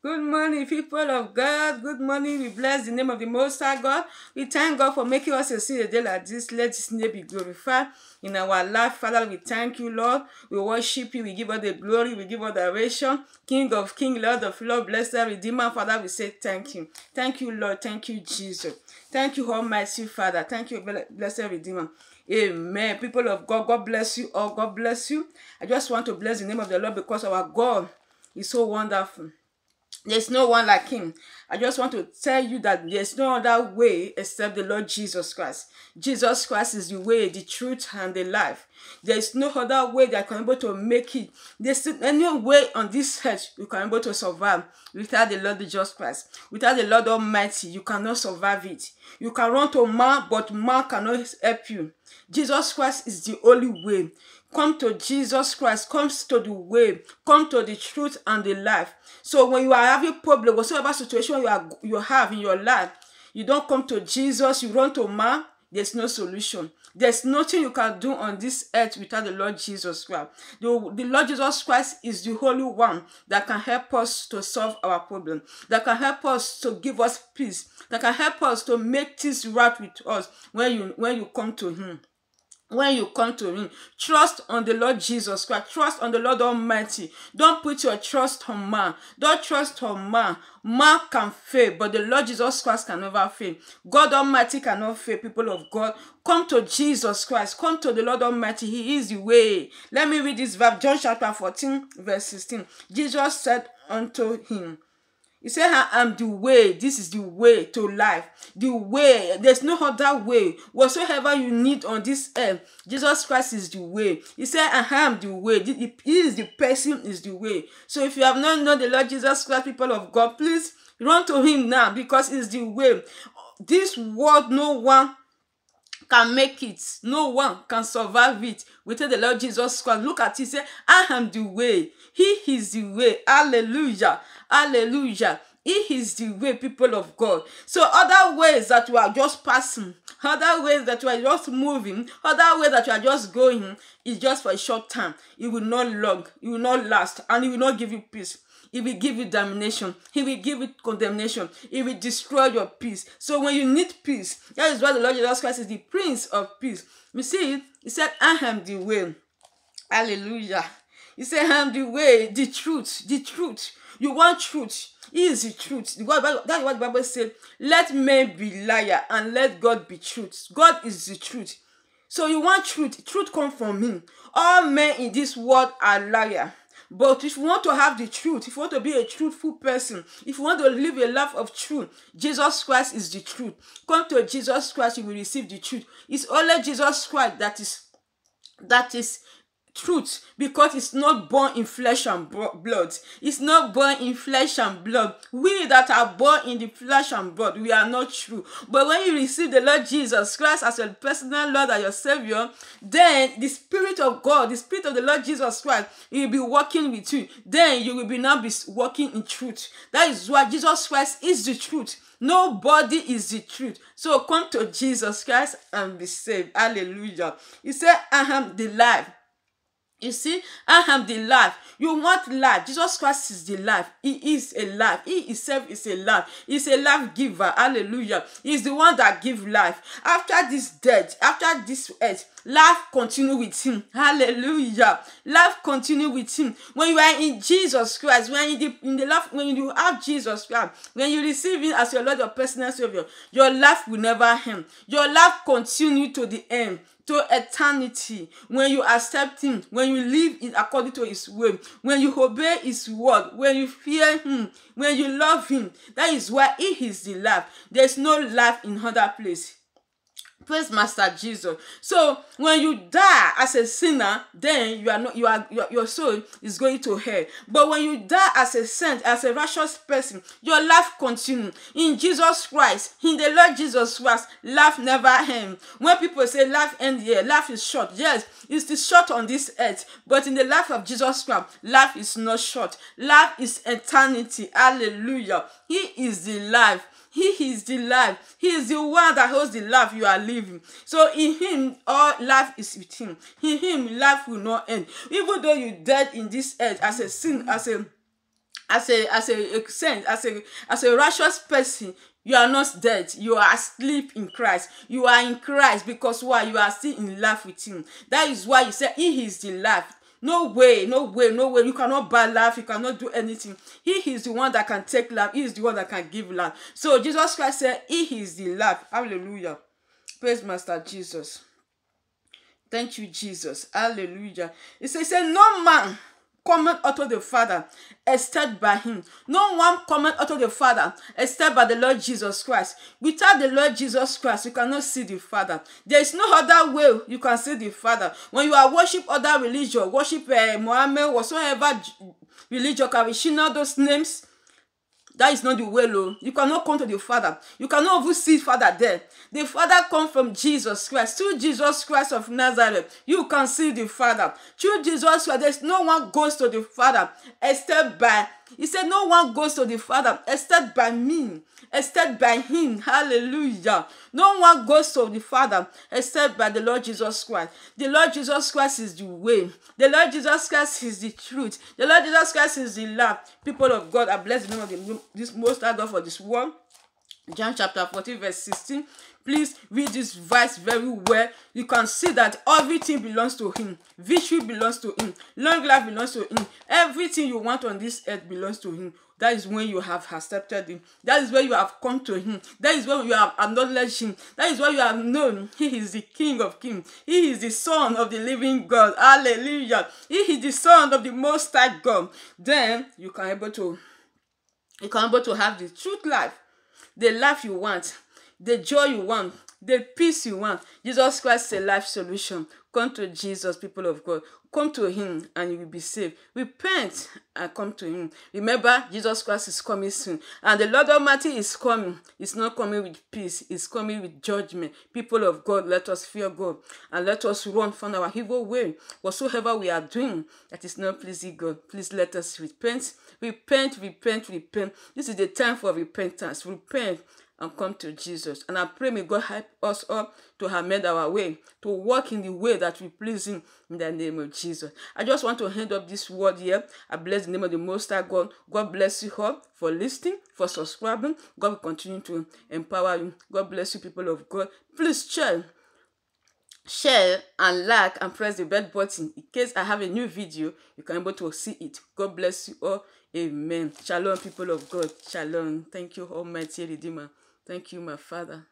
Good morning, people of God. Good morning. We bless the name of the Most High God. We thank God for making us to see a day like this. Let His name be glorified in our life. Father, we thank you, Lord. We worship you. We give all the glory. We give all the adoration. King of Kings, Lord of Lords, blessed Redeemer. Father, we say thank you. Thank you, Lord. Thank you, Jesus. Thank you, Almighty Father. Thank you, blessed Redeemer. Amen. People of God, God bless you all. God bless you. I just want to bless the name of the Lord because our God is so wonderful. There's no one like him. I just want to tell you that there's no other way except the Lord Jesus Christ. Jesus Christ is the way, the truth, and the life. There's no other way that can be able to make it. There's any way on this earth you can be able to survive without the Lord Jesus Christ. Without the Lord Almighty, you cannot survive it. You can run to man, but man cannot help you. Jesus Christ is the only way. Come to Jesus Christ, come to the way, come to the truth and the life. So when you are having problem, whatever situation you have in your life, you don't come to Jesus, you run to man, there's no solution. There's nothing you can do on this earth without the Lord Jesus Christ. The Lord Jesus Christ is the Holy One that can help us to solve our problem, that can help us to give us peace, that can help us to make things right with us when you come to Him. When you come to him, trust on the Lord Jesus Christ. Trust on the Lord Almighty. Don't put your trust on man. Don't trust on man. Man can fail, but the Lord Jesus Christ can never fail. God Almighty cannot fail, people of God. Come to Jesus Christ. Come to the Lord Almighty. He is the way. Let me read this verse. John chapter 14, verse 16. Jesus said unto him, He said, I am the way. This is the way to life. The way. There's no other way. Whatsoever you need on this earth, Jesus Christ is the way. He said, I am the way. He is the person, is the way. So if you have not known the Lord Jesus Christ, people of God, please run to him now because he's the way. This world, no one can make it. No one can survive it without the Lord Jesus Christ. Look at it. Say, I am the way. He is the way. Hallelujah. Hallelujah. He is the way, people of God. So other ways that you are just passing, other ways that you are just moving, other ways that you are just going is just for a short time. It will not long. It will not last. And it will not give you peace. He will give you damnation. He will give you condemnation. He will destroy your peace. So when you need peace, that is why the Lord Jesus Christ is the Prince of Peace. You see, he said, I am the way. Hallelujah. He said, I am the way, the truth, the truth. You want truth. He is the truth. That's what the Bible said. Let men be liar and let God be truth. God is the truth. So you want truth. Truth comes from him. All men in this world are liars. But if you want to have the truth, if you want to be a truthful person, if you want to live a life of truth, Jesus Christ is the truth. Come to Jesus Christ, you will receive the truth. It's only Jesus Christ that is truth, because it's not born in flesh and blood. It's not born in flesh and blood. We that are born in the flesh and blood, we are not true. But when you receive the Lord Jesus Christ as your personal Lord and your Savior, then the Spirit of God, the Spirit of the Lord Jesus Christ, He will be working with you. Then you will now be walking in truth. That is why Jesus Christ is the truth. Nobody is the truth. So come to Jesus Christ and be saved. Hallelujah. He said, I am the life. You see, I am the life. You want life. Jesus Christ is the life. He is a life. He himself is a life. He's a life giver. Hallelujah. He's the one that gives life. After this death, after this earth, life continue with him. Hallelujah. Life continue with him. When you are in Jesus Christ, when the life, when you have Jesus Christ, when you receive him as your Lord, your personal Savior, your life will never end. Your life continue to the end, to eternity. When you accept him, when you live it according to his way, when you obey his word, when you fear him, when you love him, that is why he is the life. There's no life in other place. Praise Master Jesus. So when you die as a sinner, then your soul is going to hell. But when you die as a saint, as a righteous person, your life continues in Jesus Christ. In the Lord Jesus Christ, life never ends. When people say life ends here, life is short. Yes, it's short on this earth, but in the life of Jesus Christ, life is not short. Life is eternity. Hallelujah. He is the life. He is the life. He is the one that holds the life you are living. So in him, all life is with him. In him, life will not end. Even though you died in this earth as a sin, as a righteous person, you are not dead. You are asleep in Christ. You are in Christ because why? You are still in life with him. That is why he said he is the life. No way, no way, no way. You cannot buy life. You cannot do anything. He is the one that can take life. He is the one that can give life. So Jesus Christ said he is the life. Hallelujah. Praise Master Jesus. Thank you, Jesus. Hallelujah. He said, no man cometh unto the Father except by him. No one cometh unto the Father except by the Lord Jesus Christ. Without the Lord Jesus Christ, you cannot see the Father. There is no other way you can see the Father. When you are worship other religion, worship Muhammad, whatsoever religion, Karishina, those names, that is not the way, Lord. You cannot come to the Father. You cannot even see Father there. The Father comes from Jesus Christ. Through Jesus Christ of Nazareth, you can see the Father. Through Jesus Christ, there's no one goes to the Father except by, he said, no one goes to the Father except by me, except by him. Hallelujah. No one goes to the Father except by the Lord Jesus Christ. The Lord Jesus Christ is the way. The Lord Jesus Christ is the truth. The Lord Jesus Christ is the love. People of God, I bless the name of this Most High God for this word. John chapter 14 verse 16. Please read this verse very well. You can see that everything belongs to him. Victory belongs to him. Long life belongs to him. Everything you want on this earth belongs to him. That is when you have accepted him. That is when you have come to him. That is when you have acknowledged him. That is when you have known he is the King of kings. He is the Son of the living God. Hallelujah. He is the Son of the Most High God. Then you can able to have the truth life. The life you want, the joy you want, the peace you want. Jesus Christ is a life solution. Come to Jesus, people of God. Come to him and you will be saved. Repent and come to him. Remember, Jesus Christ is coming soon. And the Lord Almighty is coming. He's not coming with peace. He's coming with judgment. People of God, let us fear God. And let us run from our evil way. Whatsoever we are doing that is not pleasing God, please let us repent. Repent, repent, repent. This is the time for repentance. Repent and come to Jesus. And I pray may God help us all to amend our way, to walk in the way that we please him in the name of Jesus. I just want to hand up this word here. I bless the name of the Most High God. God bless you all for listening, for subscribing. God will continue to empower you. God bless you, people of God. Please share and like and press the bell button in case I have a new video. You can be able to see it. God bless you all. Amen. Shalom, people of God. Shalom. Thank you, Almighty Redeemer. Thank you, my Father.